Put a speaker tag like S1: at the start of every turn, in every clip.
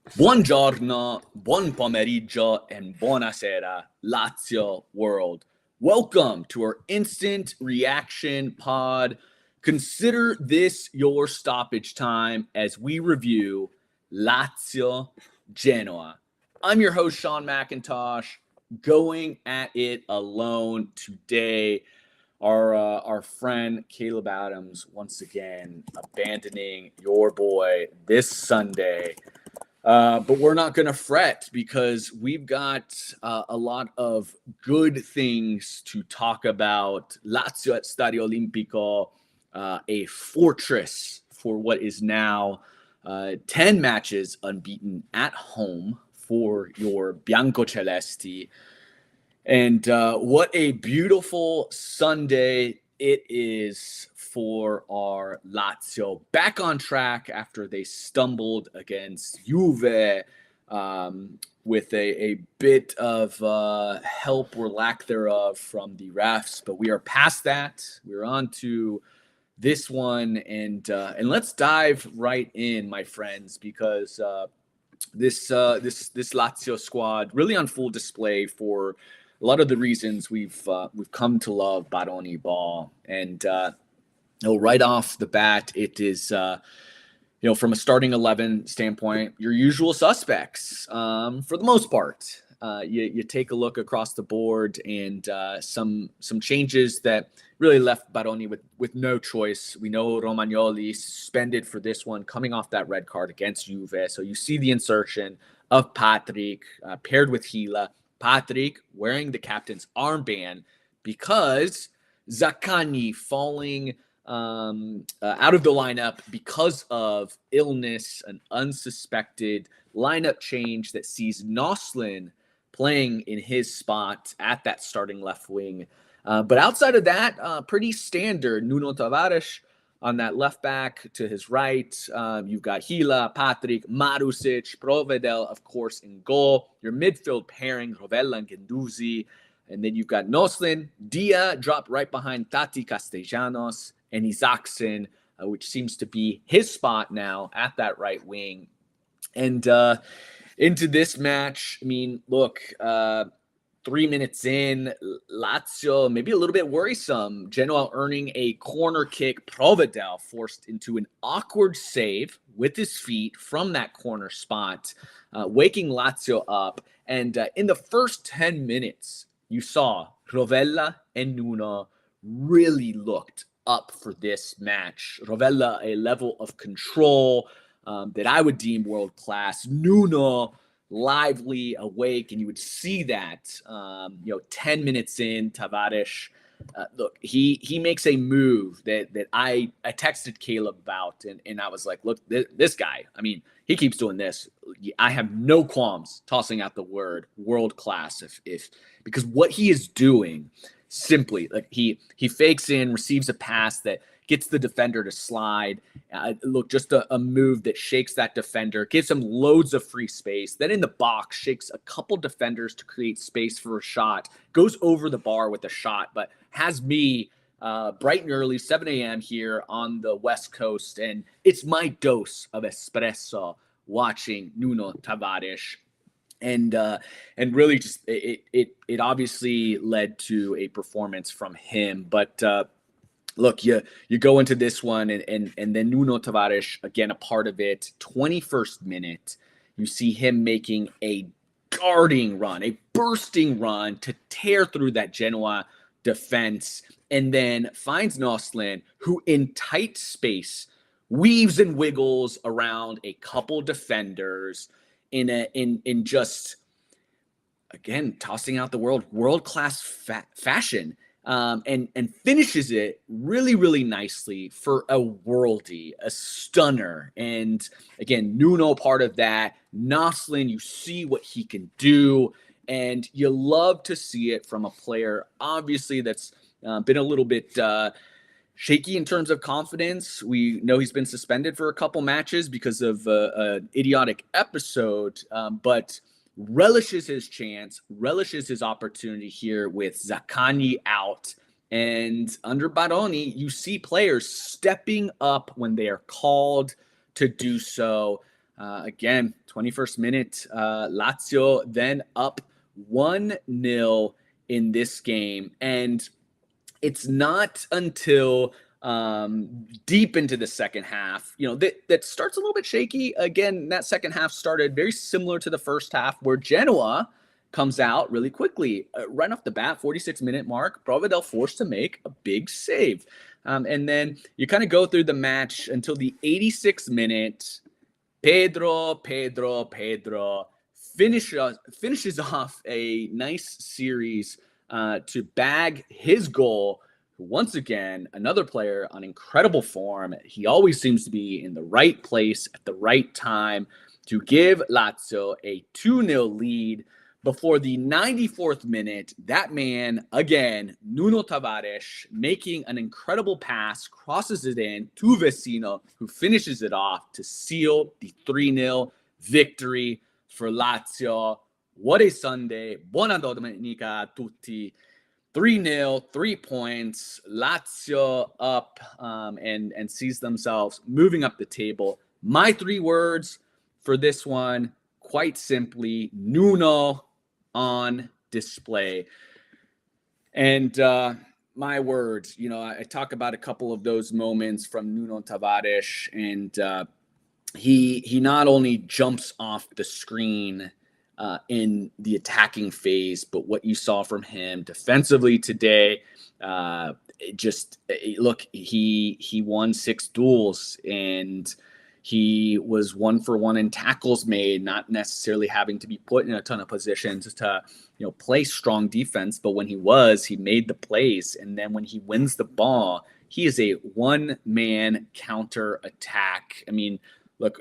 S1: Buongiorno, buon pomeriggio, and buonasera, Lazio world. Welcome to our instant reaction pod. Consider this your stoppage time as we review Lazio Genoa. I'm your host, Sean McIntosh, going at it alone today. Our friend Caleb Adams once again abandoning your boy this Sunday. But we're not going to fret because we've got a lot of good things to talk about. Lazio at Stadio Olimpico, a fortress for what is now 10 matches unbeaten at home for your Biancocelesti. And what a beautiful Sunday it is for our Lazio. Back on track after they stumbled against Juve with a bit of help or lack thereof from the refs. But we are past that. We're on to this one. And let's dive right in, my friends, because this Lazio squad really on full display for a lot of the reasons we've come to love Baroni ball. And right off the bat, it is from a starting 11 standpoint, your usual suspects for the most part. You take a look across the board, and some changes that really left Baroni with no choice. We know Romagnoli suspended for this one, coming off that red card against Juve. So you see the insertion of Patrick paired with Gila. Patrick wearing the captain's armband because Zaccagni falling out of the lineup because of illness, an unsuspected lineup change that sees Noslin playing in his spot at that starting left wing. But outside of that, pretty standard. Nuno Tavares on that left back to his right. You've got Gila, Patrick, Marusic, Provedel, of course, in goal. Your midfield pairing, Rovella and Guendouzi. And then you've got Noslin. Dia dropped right behind Tati Castellanos and Isaacson, which seems to be his spot now at that right wing. And into this match, I mean, look, 3 minutes in, Lazio maybe a little bit worrisome. Genoa earning a corner kick. Provedel forced into an awkward save with his feet from that corner spot, waking Lazio up. And in the first 10 minutes, you saw Rovella and Nuno really looked up for this match. Rovella, a level of control that I would deem world class. Nuno, lively, awake, and you would see that 10 minutes in, Tavares, look, he makes a move that I texted Caleb about, and I was like, look, this guy, I mean, he keeps doing this. I have no qualms tossing out the word world class if because what he is doing, simply, like he fakes in, receives a pass that gets the defender to slide. Look, just a move that shakes that defender, gives him loads of free space. Then in the box, shakes a couple defenders to create space for a shot, goes over the bar with a shot, but has me bright and early, 7 a.m. here on the West Coast. And it's my dose of espresso watching Nuno Tavares. And really just it obviously led to a performance from him. But look, you go into this one, and then Nuno Tavares, again, a part of it. 21st minute, you see him making a darting run, a bursting run to tear through that Genoa defense, and then finds Noslin, who in tight space weaves and wiggles around a couple defenders in just, again, tossing out the world-class fashion. And finishes it really, really nicely for a worldie, a stunner. And again, Nuno part of that. Noslin, you see what he can do, and you love to see it from a player, obviously, that's been a little bit shaky in terms of confidence. We know he's been suspended for a couple matches because of an idiotic episode, but relishes his chance, relishes his opportunity here with Zaccagni out. And under Baroni, you see players stepping up when they are called to do so. Again, 21st minute, Lazio then up 1-0 in this game. And it's not until deep into the second half, that starts a little bit shaky. Again, that second half started very similar to the first half, where Genoa comes out really quickly. Right off the bat, 46-minute mark, Provedel forced to make a big save. And then you kind of go through the match until the 86th minute. Pedro finishes off a nice series to bag his goal. Once again, another player on incredible form. He always seems to be in the right place at the right time to give Lazio a 2-0 lead. Before the 94th minute, that man, again, Nuno Tavares, making an incredible pass, crosses it in to Vecino, who finishes it off to seal the 3-0 victory for Lazio. What a Sunday. Buona domenica a tutti. 3-0, 3 points. Lazio up and sees themselves moving up the table. My 3 words for this one, quite simply, Nuno on display. And my words, I talk about a couple of those moments from Nuno Tavares, and he not only jumps off the screen in the attacking phase, but what you saw from him defensively today, look, he won 6 duels, and he was 1 for 1 in tackles made, not necessarily having to be put in a ton of positions to, play strong defense. But when he made the plays. And then when he wins the ball, he is a one-man counter attack. I mean, look,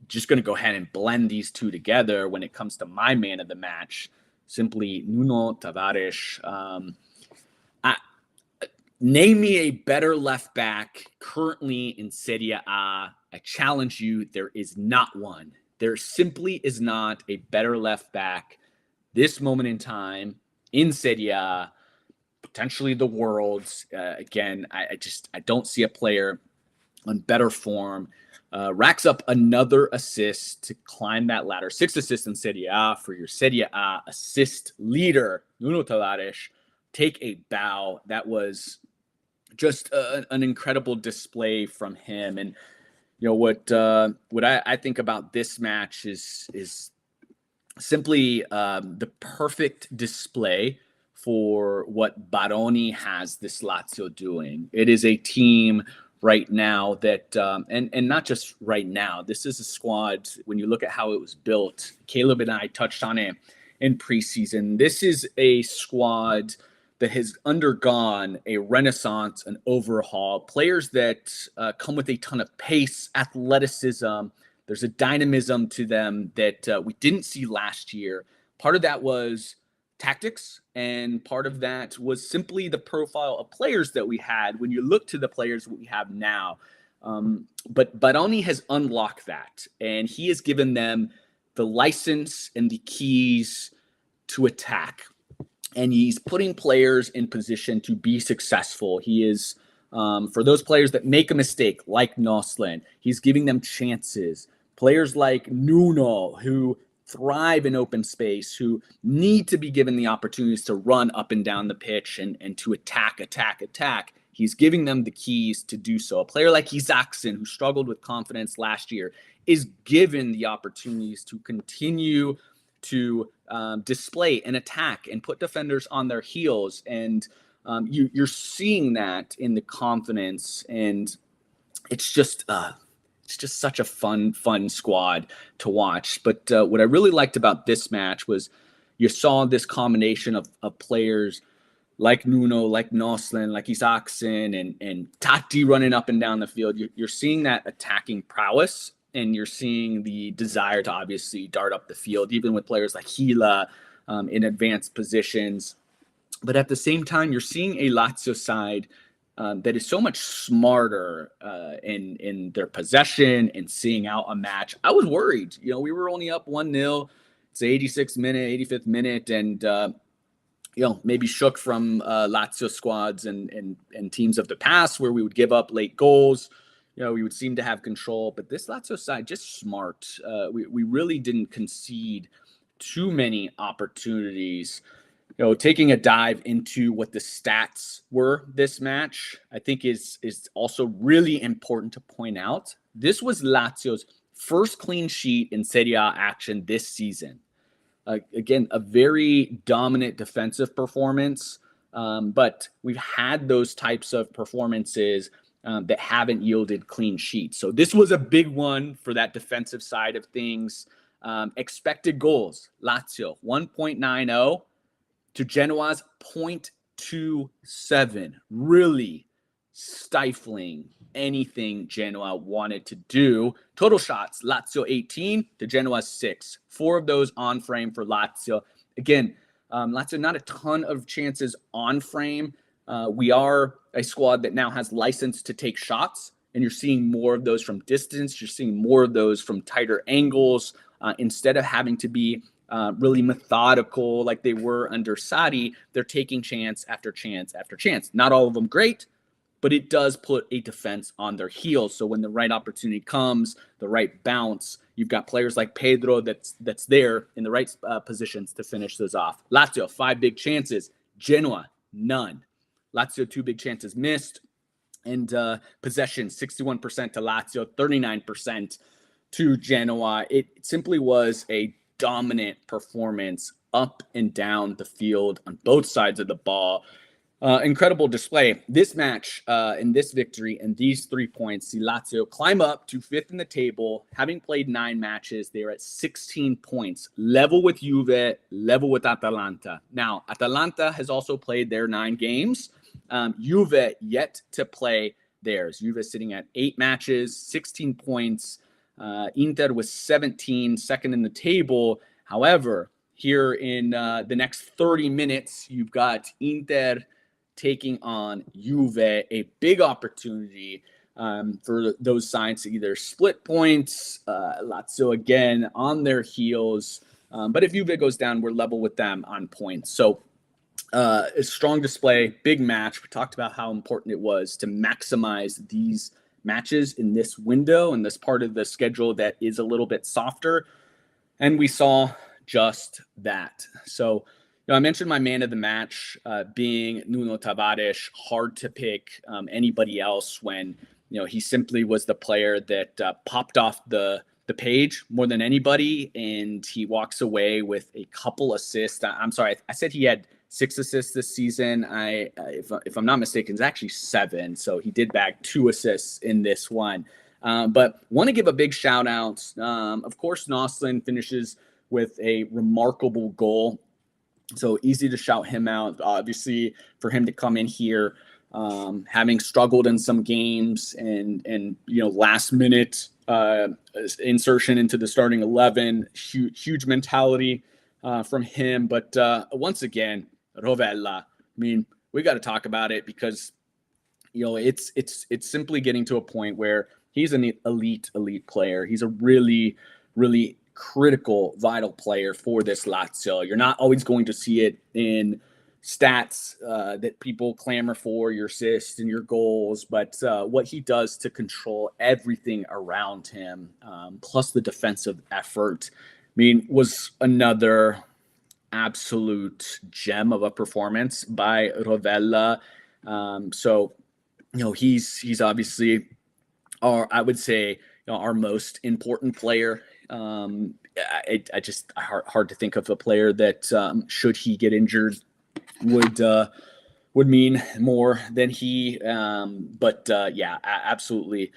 S1: just going to go ahead and blend these two together when it comes to my man of the match. Simply Nuno Tavares. Name me a better left back currently in Serie A. I challenge you, there is not one. There simply is not a better left back this moment in time in Serie A, potentially the world's. Again, I don't see a player on better form. Racks up another assist to climb that ladder. 6 assists in Serie A for your Serie A assist leader, Nuno Tavares. Take a bow. That was just an incredible display from him. And what I think about this match is simply the perfect display for what Baroni has this Lazio doing. It is a team right now that, and not just right now, this is a squad, when you look at how it was built, Caleb and I touched on it in preseason. This is a squad that has undergone a renaissance, an overhaul. Players that come with a ton of pace, athleticism. There's a dynamism to them that we didn't see last year. Part of that was tactics, and part of that was simply the profile of players that we had when you look to the players we have now. But Baroni has unlocked that, and he has given them the license and the keys to attack. And he's putting players in position to be successful. He is, for those players that make a mistake, like Noslin, he's giving them chances. Players like Nuno, who thrive in open space, who need to be given the opportunities to run up and down the pitch and to attack. He's giving them the keys to do so. A player like Isaacson, who struggled with confidence last year, is given the opportunities to continue to display and attack and put defenders on their heels. And you're seeing that in the confidence. And it's just such a fun squad to watch. But what I really liked about this match was you saw this combination of players like Nuno, like Noslin, like Isaacson, and Tati running up and down the field. You're seeing that attacking prowess, and you're seeing the desire to obviously dart up the field, even with players like Gila in advanced positions. But at the same time, you're seeing a Lazio side that is so much smarter in their possession and seeing out a match. I was worried. We were only up 1-0. It's the 86th minute, 85th minute, and maybe shook from Lazio squads and teams of the past where we would give up late goals. we would seem to have control, but this Lazio side just smart. We really didn't concede too many opportunities. Taking a dive into what the stats were this match, I think is also really important to point out. This was Lazio's first clean sheet in Serie A action this season. Again, a very dominant defensive performance, but we've had those types of performances that haven't yielded clean sheets. So this was a big one for that defensive side of things. Expected goals, Lazio 1.90 to Genoa's 0.27, really stifling anything Genoa wanted to do. Total shots, Lazio 18 to Genoa 6. 4 of those on frame for Lazio. Again, Lazio not a ton of chances on frame. We are a squad that now has license to take shots, and you're seeing more of those from distance. You're seeing more of those from tighter angles instead of having to be really methodical like they were under Sarri. They're taking chance after chance after chance. Not all of them great, but it does put a defense on their heels. So when the right opportunity comes, the right bounce, you've got players like Pedro that's there in the right positions to finish those off. Lazio, 5 big chances. Genoa, none. Lazio, 2 big chances missed. And possession, 61% to Lazio, 39% to Genoa. It simply was a dominant performance up and down the field on both sides of the ball. Incredible display. This match and this victory and these 3 points see Lazio climb up to 5th in the table. Having played 9 matches, they are at 16 points, level with Juve, level with Atalanta. Now, Atalanta has also played their 9 games. Juve yet to play theirs. Juve sitting at 8 matches, 16 points. Inter was 17, second in the table. However, here in the next 30 minutes, you've got Inter taking on Juve, a big opportunity for those sides to either split points. Lazio again on their heels. But if Juve goes down, we're level with them on points. So a strong display, big match. We talked about how important it was to maximize these matches in this window and this part of the schedule that is a little bit softer. And we saw just that. So, I mentioned my man of the match being Nuno Tavares. Hard to pick anybody else when, he simply was the player that popped off the page more than anybody. And he walks away with a couple assists. I'm sorry, I said he had 6 assists this season. If I'm not mistaken, it's actually 7. So he did bag 2 assists in this one. But want to give a big shout out. Of course, Noslin finishes with a remarkable goal. So easy to shout him out. Obviously, for him to come in here, having struggled in some games and last minute insertion into the starting 11, huge mentality from him. But once again, Rovella. I mean, we got to talk about it because it's simply getting to a point where he's an elite player. He's a really, really critical, vital player for this Lazio. You're not always going to see it in stats that people clamor for, your assists and your goals, but what he does to control everything around him, plus the defensive effort, was another absolute gem of a performance by Rovella. So, he's obviously I would say, our most important player. I just hard to think of a player that should he get injured would mean more than he. But absolutely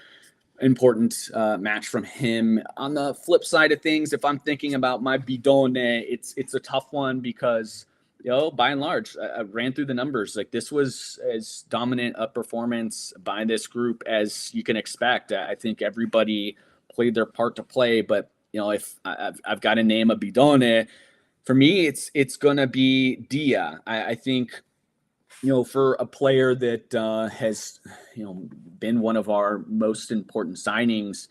S1: important match from him. On the flip side of things, if I'm thinking about my bidone, it's a tough one because by and large, I ran through the numbers. Like, this was as dominant a performance by this group as you can expect. I think everybody played their part to play, but if I've got to name a bidone, for me, it's gonna be Dia. I think for a player that has been one of our most important signings,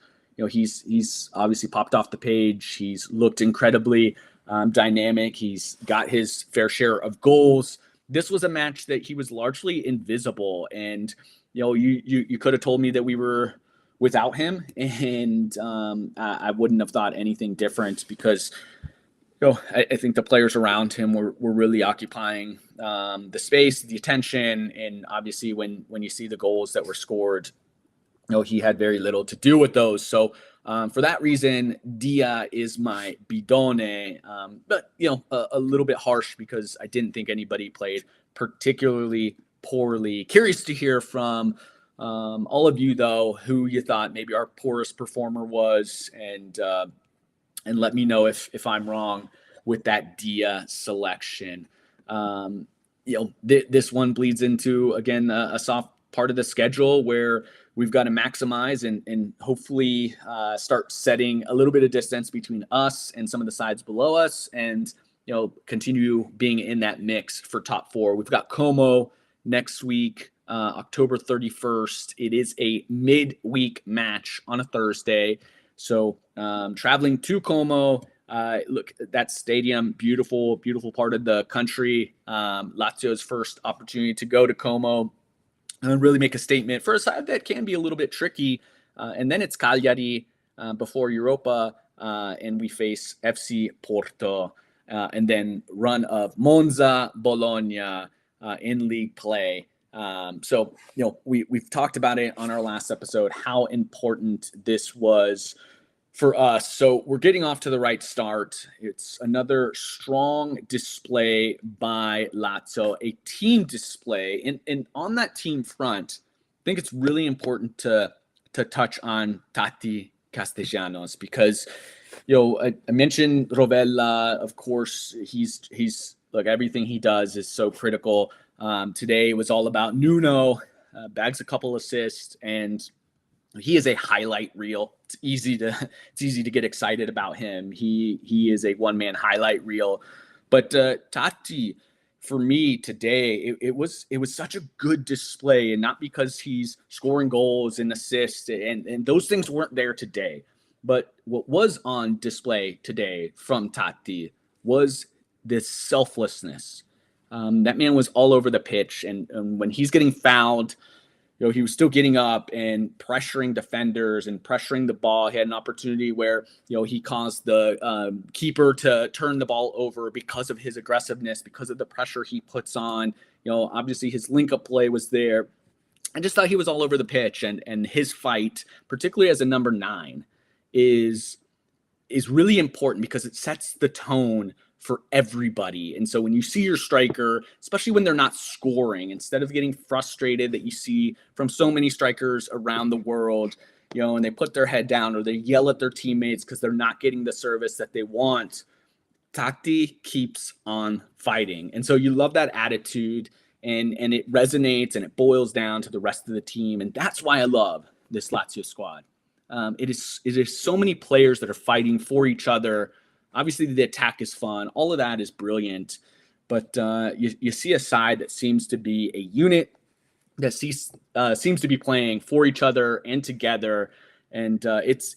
S1: he's obviously popped off the page. He's looked incredibly dynamic. He's got his fair share of goals. This was a match that he was largely invisible, and you could have told me that we were without him. And I wouldn't have thought anything different because I think the players around him were really occupying the space, the attention, and obviously when you see the goals that were scored, he had very little to do with those. So for that reason, Dia is my bidone, but a little bit harsh because I didn't think anybody played particularly poorly. Curious to hear from all of you though, who you thought maybe our poorest performer was, and let me know if I'm wrong with that Dia selection. This one bleeds into, again, a soft part of the schedule where we've got to maximize and hopefully start setting a little bit of distance between us and some of the sides below us, and continue being in that mix for top four. We've got Como next week, October 31st. It is a midweek match on a Thursday. So traveling to Como, look, that stadium, beautiful, beautiful part of the country. Lazio's first opportunity to go to Como and really make a statement for a side that can be a little bit tricky. And then it's Cagliari before Europa, and we face FC Porto, and then run of Monza, Bologna in league play. So we've talked about it on our last episode, how important this was for us. So we're getting off to the right start. It's another strong display by Lazio, a team display. And on that team front, I think it's really important to touch on Tati Castellanos because, I mentioned Rovella. Of course, he's like, everything he does is so critical. Today was all about Nuno, bags a couple assists, and he is a highlight reel. It's easy to get excited about him. He is a one-man highlight reel. But Tati, for me today, it was such a good display, and not because he's scoring goals and assists, and those things weren't there today. But what was on display today from Tati was this selflessness. That man was all over the pitch, and when he's getting fouled, he was still getting up and pressuring defenders and pressuring the ball. He had an opportunity where, he caused the keeper to turn the ball over because of his aggressiveness, because of the pressure he puts on. Obviously his link-up play was there. I just thought he was all over the pitch, and his fight, particularly as a number 9, is really important because it sets the tone for everybody. And so when you see your striker, especially when they're not scoring, instead of getting frustrated that you see from so many strikers around the world, and they put their head down or they yell at their teammates because they're not getting the service that they want, Tati keeps on fighting. And so you love that attitude, and it resonates and it boils down to the rest of the team. And that's why I love this Lazio squad. It is so many players that are fighting for each other. Obviously, the attack is fun. All of that is brilliant. But you see a side that seems to be a unit, that seems to be playing for each other and together. And it's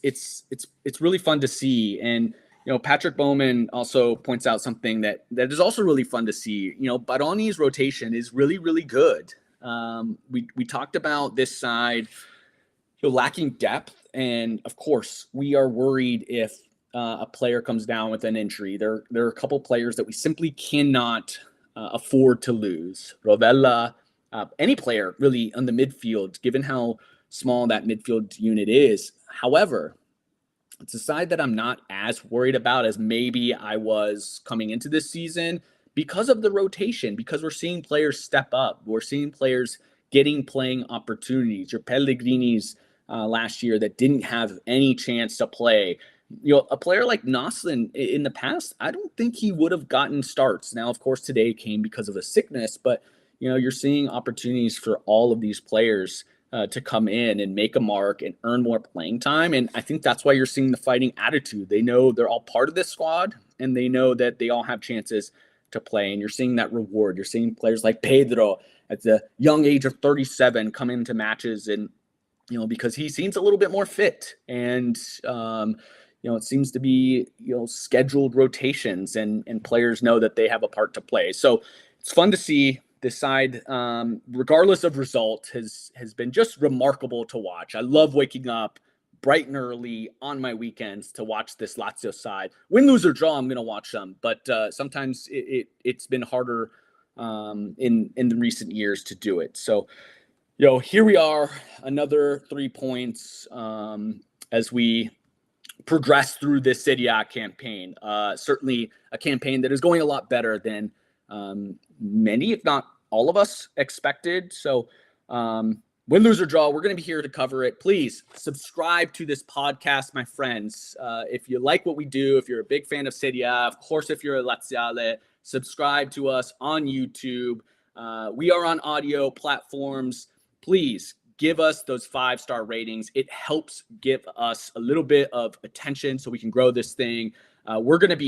S1: really fun to see. And, Patrick Bowman also points out something that is also really fun to see. Baroni's rotation is really, really good. We talked about this side lacking depth. And, of course, we are worried if a player comes down with an injury. There are a couple players that we simply cannot afford to lose. Rovella, any player really on the midfield, given how small that midfield unit is. However, it's a side that I'm not as worried about as maybe I was coming into this season because of the rotation, because we're seeing players step up. We're seeing players getting playing opportunities. Your Pellegrinis last year that didn't have any chance to play. A player like Noslin in the past, I don't think he would have gotten starts. Now, of course, today came because of a sickness, but you're seeing opportunities for all of these players to come in and make a mark and earn more playing time. And I think that's why you're seeing the fighting attitude. They know they're all part of this squad, and they know that they all have chances to play. And you're seeing that reward. You're seeing players like Pedro at the young age of 37 come into matches, and because he seems a little bit more fit, and it seems to be scheduled rotations, and players know that they have a part to play. So it's fun to see this side, regardless of result, has been just remarkable to watch. I love waking up bright and early on my weekends to watch this Lazio side. Win, lose, or draw, I'm going to watch them. But sometimes it's been harder in the recent years to do it. So, here we are, another 3 points as we progress through this Serie A campaign. Certainly a campaign that is going a lot better than many, if not all of us expected. So, win, lose, or draw, we're going to be here to cover it. Please subscribe to this podcast, my friends. If you like what we do, if you're a big fan of Serie A, of course, if you're a Laziale, subscribe to us on YouTube. We are on audio platforms. Please give us those 5-star ratings. It helps give us a little bit of attention so we can grow this thing. We're going to be